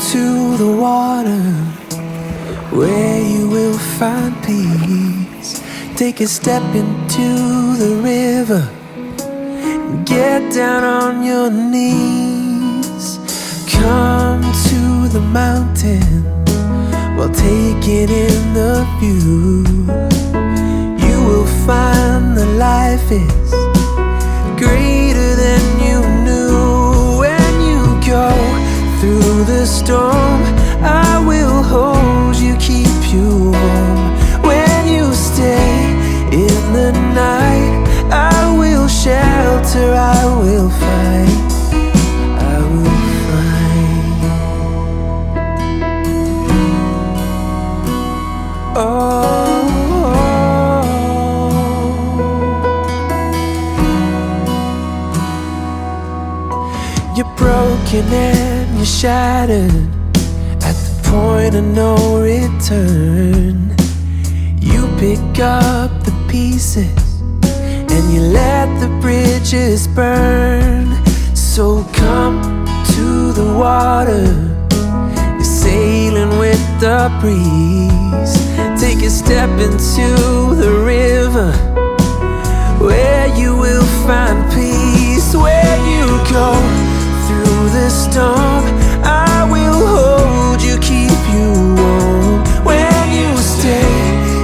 to the water where you will find peace. Take a step into the river and get down on your knees. Come to the mountain while taking in the view. You will find that life is greater than you knew. When you go through the storm, I will hold you, keep you warm. When you stay in the night, I will shelter, I will fight, I will fight. Oh, you're broken and you're shattered at the point of no return. You pick up the pieces and you let the bridges burn. So come to the water, you're sailing with the breeze. Take a step into the river where you will find peace. When you go through the storm, I will hold you, keep you warm. When you stay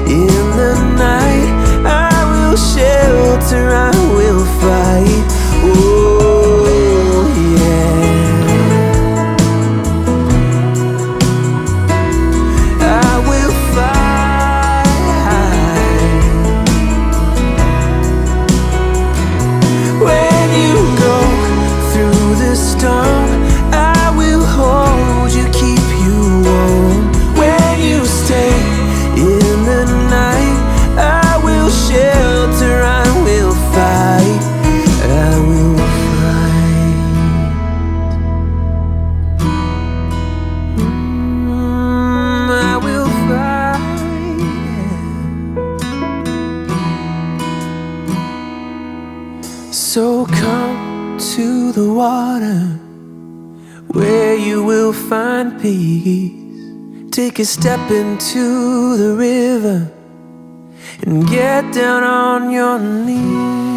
in the night, I will shelter, I will fight. Oh yeah, I will fight. When you go through the storm, I will hold you, keep you warm. When you stay in the night, I will shelter, I will fight, I will fight. I will fight. So come to the water where you will find peace. Take a step into the river and get down on your knees.